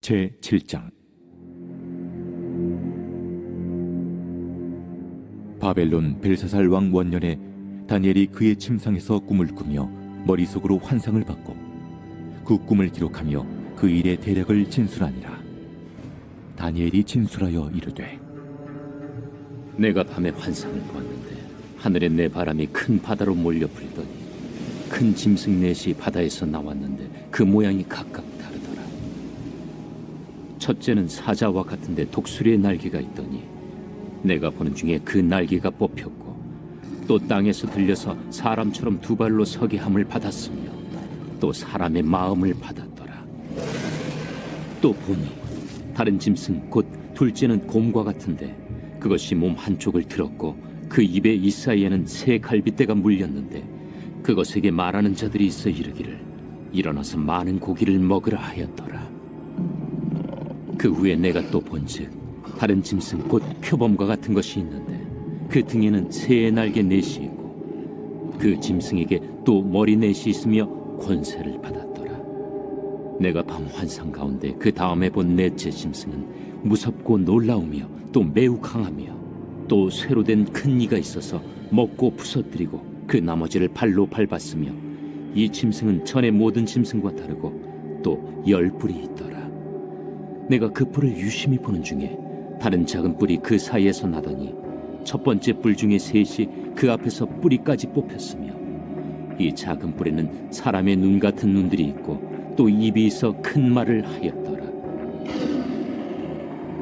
제7장. 바벨론 벨사살 왕 원년에 다니엘이 그의 침상에서 꿈을 꾸며 머릿속으로 환상을 받고 그 꿈을 기록하며 그 일의 대략을 진술하니라. 다니엘이 진술하여 이르되, 내가 밤에 환상을 보았는데 하늘에 내 바람이 큰 바다로 몰려 불더니 큰 짐승 넷이 바다에서 나왔는데 그 모양이 각각 다르더라. 첫째는 사자와 같은데 독수리의 날개가 있더니 내가 보는 중에 그 날개가 뽑혔고 또 땅에서 들려서 사람처럼 두 발로 서게 함을 받았으며 또 사람의 마음을 받았더라. 또 보니 다른 짐승 곧 둘째는 곰과 같은데 그것이 몸 한쪽을 들었고 그 입의 이사이에는 새 갈빗대가 물렸는데 그것에게 말하는 자들이 있어 이르기를 일어나서 많은 고기를 먹으라 하였더라. 그 후에 내가 또 본즉 다른 짐승 곧 표범과 같은 것이 있는데 그 등에는 새의 날개 넷이 있고 그 짐승에게 또 머리 넷이 있으며 권세를 받았더라. 내가 밤 환상 가운데 그 다음에 본 넷째 짐승은 무섭고 놀라우며 또 매우 강하며 또 쇠로 된 큰 이가 있어서 먹고 부서뜨리고 그 나머지를 발로 밟았으며 이 짐승은 전의 모든 짐승과 다르고 또 10뿔이 있더라. 내가 그 뿔을 유심히 보는 중에 다른 작은 뿔이 그 사이에서 나더니 첫 번째 뿔 중에 셋이 그 앞에서 뿌리까지 뽑혔으며 이 작은 뿔에는 사람의 눈 같은 눈들이 있고 또 입이 있어 큰 말을 하였더라.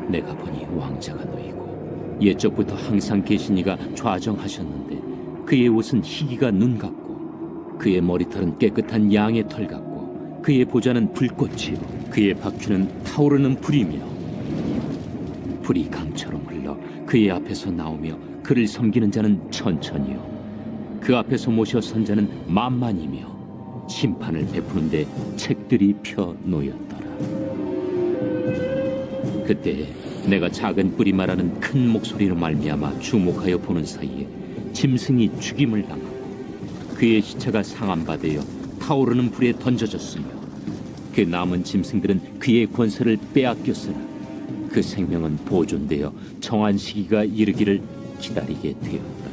내가 보니 왕자가 놓이고 옛적부터 항상 계신 이가 좌정하셨는데 그의 옷은 희기가 눈 같고 그의 머리털은 깨끗한 양의 털 같고 그의 보좌는 불꽃이요 그의 바퀴는 타오르는 불이며 불이 강처럼 흘러 그의 앞에서 나오며 그를 섬기는 자는 천천히요 그 앞에서 모셔 선 자는 만만이며 심판을 베푸는데 책들이 펴 놓였더라. 그때 내가 작은 뿔이 말하는 큰 목소리로 말미암아 주목하여 보는 사이에 짐승이 죽임을 당하고 그의 시체가 상함받아 타오르는 불에 던져졌으며 그 남은 짐승들은 그의 권세를 빼앗겼으나 그 생명은 보존되어 정한 시기가 이르기를 기다리게 되었더라.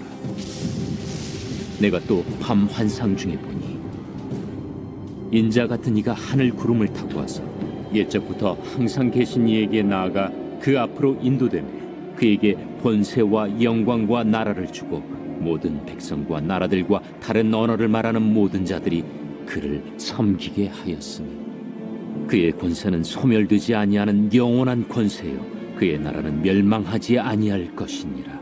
내가 또 밤 환상 중에 보니 인자 같은 이가 하늘 구름을 타고 와서 옛적부터 항상 계신 이에게 나아가 그 앞으로 인도되며 그에게 권세와 영광과 나라를 주고 모든 백성과 나라들과 다른 언어를 말하는 모든 자들이 그를 섬기게 하였으니 그의 권세는 소멸되지 아니하는 영원한 권세요 그의 나라는 멸망하지 아니할 것이니라.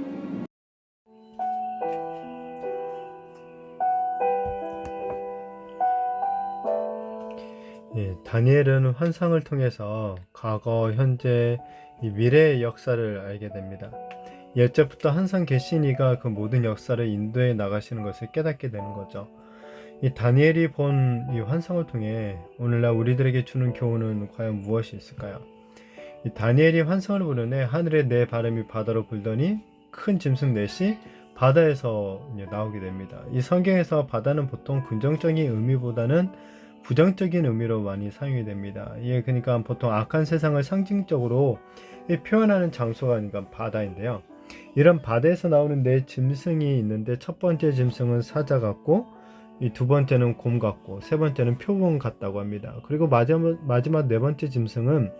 다니엘은 환상을 통해서 과거, 현재, 이 미래의 역사를 알게 됩니다. 옛적부터 항상 계신 이가 그 모든 역사를 인도해 나가시는 것을 깨닫게 되는 거죠. 이 다니엘이 본 이 환상을 통해 오늘날 우리들에게 주는 교훈은 과연 무엇이 있을까요? 이 다니엘이 환상을 보는 해 하늘에 네 바람이 바다로 불더니 큰 짐승 넷이 바다에서 나오게 됩니다. 이 성경에서 바다는 보통 긍정적인 의미보다는 부정적인 의미로 많이 사용이 됩니다. 그러니까 보통 악한 세상을 상징적으로 표현하는 장소가 그러니까 바다인데요. 이런 바다에서 나오는 네 짐승이 있는데 첫 번째 짐승은 사자 같고 이 두 번째는 곰 같고 세 번째는 표범 같다고 합니다. 그리고 마지막 네 번째 짐승은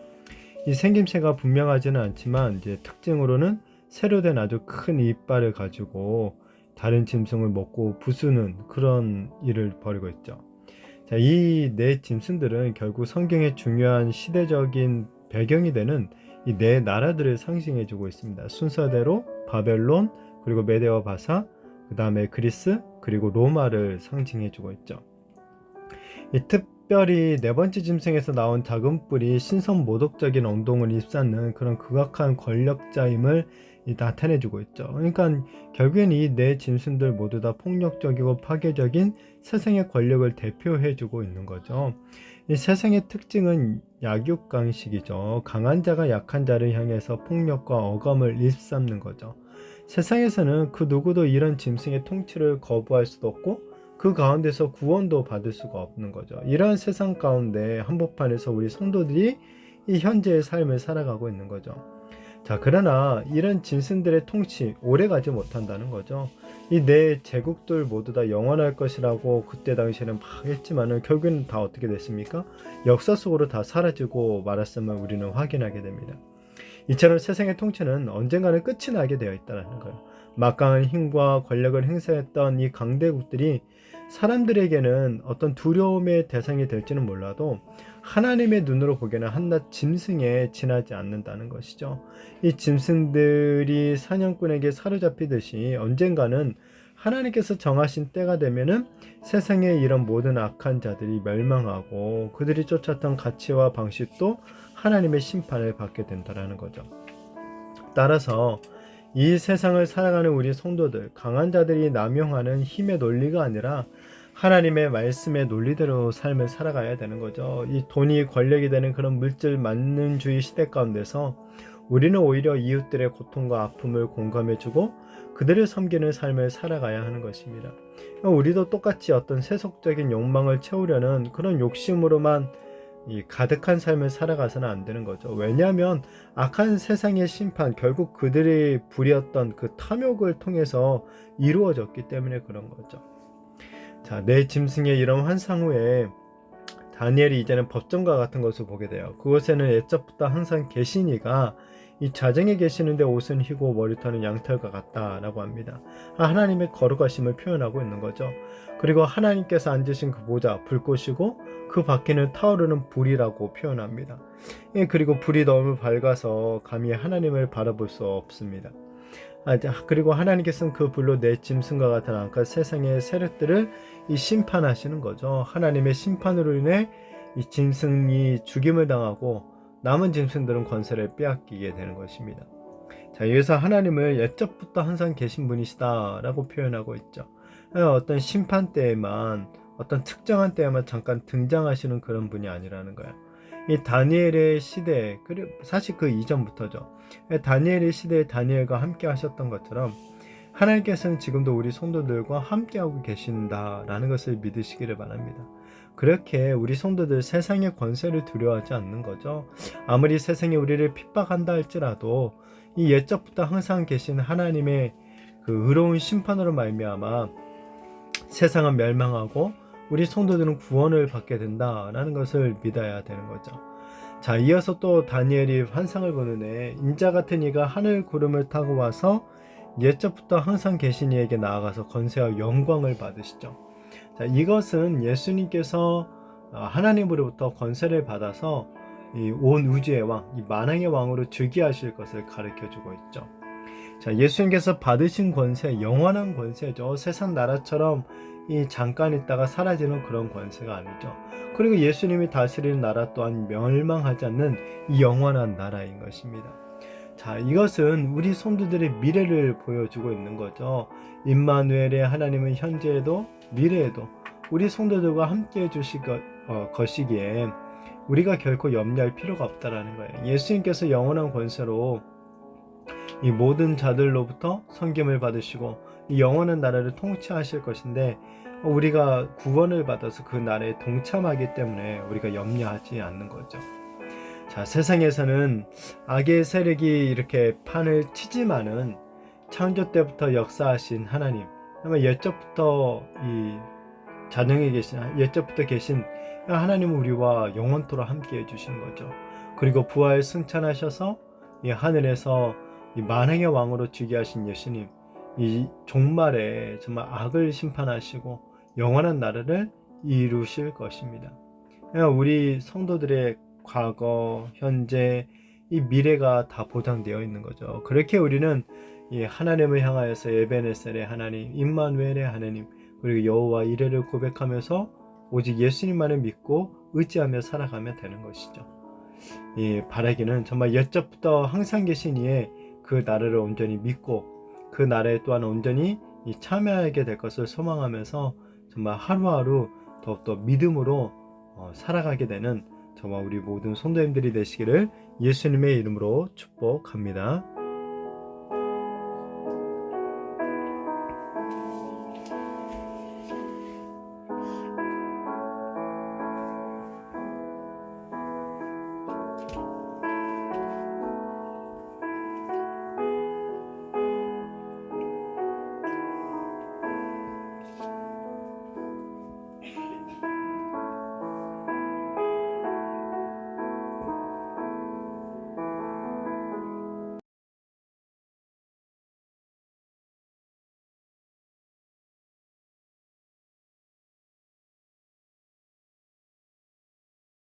이 생김새가 분명하지는 않지만 이제 특징으로는 새로 된 아주 큰 이빨을 가지고 다른 짐승을 먹고 부수는 그런 일을 벌이고 있죠. 자, 이 네 짐승들은 결국 성경의 중요한 시대적인 배경이 되는 이 네 나라들을 상징해주고 있습니다. 순서대로 바벨론, 그리고 메데와 바사, 그 다음에 그리스, 그리고 로마를 상징해주고 있죠. 특별히 네 번째 짐승에서 나온 작은 뿔이 신선 모독적인 언동을 입삼는 그런 극악한 권력자임을 나타내주고 있죠. 그러니까 결국엔 이 네 짐승들 모두 다 폭력적이고 파괴적인 세상의 권력을 대표해주고 있는 거죠. 이 세상의 특징은 약육강식이죠. 강한 자가 약한 자를 향해서 폭력과 억압을 일삼는 거죠. 세상에서는 그 누구도 이런 짐승의 통치를 거부할 수도 없고 그 가운데서 구원도 받을 수가 없는 거죠. 이러한 세상 가운데 한복판에서 우리 성도들이 이 현재의 삶을 살아가고 있는 거죠. 자, 그러나 이런 짐승들의 통치 오래가지 못한다는 거죠. 이 네 제국들 모두 다 영원할 것이라고 그때 당시에는 막 했지만은 결국에는 다 어떻게 됐습니까? 역사 속으로 다 사라지고 말았음을 우리는 확인하게 됩니다. 이처럼 세상의 통치는 언젠가는 끝이 나게 되어 있다는 거예요. 막강한 힘과 권력을 행사했던 이 강대국들이 사람들에게는 어떤 두려움의 대상이 될지는 몰라도 하나님의 눈으로 보기에는 한낱 짐승에 지나지 않는다는 것이죠. 이 짐승들이 사냥꾼에게 사로잡히듯이 언젠가는 하나님께서 정하신 때가 되면은 세상의 이런 모든 악한 자들이 멸망하고 그들이 쫓았던 가치와 방식도 하나님의 심판을 받게 된다는 거죠. 따라서 이 세상을 살아가는 우리 성도들, 강한 자들이 남용하는 힘의 논리가 아니라 하나님의 말씀의 논리대로 삶을 살아가야 되는 거죠. 이 돈이 권력이 되는 그런 물질 만능주의 시대 가운데서 우리는 오히려 이웃들의 고통과 아픔을 공감해주고 그들을 섬기는 삶을 살아가야 하는 것입니다. 우리도 똑같이 어떤 세속적인 욕망을 채우려는 그런 욕심으로만 이 가득한 삶을 살아가서는 안 되는 거죠. 왜냐하면 악한 세상의 심판, 결국 그들이 부렸던 그 탐욕을 통해서 이루어졌기 때문에 그런 거죠. 자, 내 짐승의 이런 환상 후에 다니엘이 이제는 법정과 같은 것을 보게 돼요. 그곳에는 옛적부터 항상 계시니가 이 자정에 계시는데 옷은 희고 머리털은 양털과 같다라고 합니다. 하나님의 거룩하심을 표현하고 있는 거죠. 그리고 하나님께서 앉으신 그 보좌, 불꽃이고 그 밖에는 타오르는 불이라고 표현합니다. 그리고 불이 너무 밝아서 감히 하나님을 바라볼 수 없습니다. 그리고 하나님께서는 그 불로 내 짐승과 같은 악한 세상의 세력들을 이 심판하시는 거죠. 하나님의 심판으로 인해 이 짐승이 죽임을 당하고 남은 짐승들은 권세를 빼앗기게 되는 것입니다. 자, 여기서 하나님을 옛적부터 항상 계신 분이시다라고 표현하고 있죠. 어떤 심판 때에만, 어떤 특정한 때에만 잠깐 등장하시는 그런 분이 아니라는 거예요. 이 다니엘의 시대, 그리고 사실 그 이전부터죠. 다니엘의 시대에 다니엘과 함께 하셨던 것처럼 하나님께서는 지금도 우리 성도들과 함께하고 계신다라는 것을 믿으시기를 바랍니다. 그렇게 우리 성도들 세상의 권세를 두려워하지 않는 거죠. 아무리 세상이 우리를 핍박한다 할지라도 이 옛적부터 항상 계신 하나님의 그 의로운 심판으로 말미암아 세상은 멸망하고 우리 성도들은 구원을 받게 된다라는 것을 믿어야 되는 거죠. 자, 이어서 또 다니엘이 환상을 보는데 인자 같은 이가 하늘 구름을 타고 와서 옛적부터 항상 계신 이에게 나아가서 권세와 영광을 받으시죠. 자, 이것은 예수님께서 하나님으로부터 권세를 받아서 이 온 우주의 왕, 이 만왕의 왕으로 즉위하실 것을 가르쳐주고 있죠. 자, 예수님께서 받으신 권세, 영원한 권세죠. 세상 나라처럼 이 잠깐 있다가 사라지는 그런 권세가 아니죠. 그리고 예수님이 다스리는 나라 또한 멸망하지 않는 이 영원한 나라인 것입니다. 자, 이것은 우리 성도들의 미래를 보여주고 있는 거죠. 임마누엘의 하나님은 현재에도 미래에도 우리 성도들과 함께 해주실 것이기에 우리가 결코 염려할 필요가 없다라는 거예요. 예수님께서 영원한 권세로 이 모든 자들로부터 섬김을 받으시고 이 영원한 나라를 통치하실 것인데 우리가 구원을 받아서 그 나라에 동참하기 때문에 우리가 염려하지 않는 거죠. 자, 세상에서는 악의 세력이 이렇게 판을 치지만은 창조 때부터 역사하신 하나님, 아마 옛적부터 이 자정에 계신, 옛적부터 계신 하나님은 우리와 영원토록 함께 해주시는 거죠. 그리고 부활 승천하셔서 이 하늘에서 이 만왕의 왕으로 즉위하신 예수님, 이 종말에 정말 악을 심판하시고 영원한 나라를 이루실 것입니다. 우리 성도들의 과거, 현재, 이 미래가 다 보장되어 있는 거죠. 그렇게 우리는 이 하나님을 향하여서 에베네셀의 하나님, 임마누엘의 하나님, 그리고 여호와 이레를 고백하면서 오직 예수님만을 믿고 의지하며 살아가면 되는 것이죠. 이 바라기는 정말 옛적부터 항상 계신 이의 그 나라를 온전히 믿고 그 나라에 또한 온전히 참여하게 될 것을 소망하면서 정말 하루하루 더욱더 믿음으로 살아가게 되는 정말 우리 모든 성도님들이 되시기를 예수님의 이름으로 축복합니다.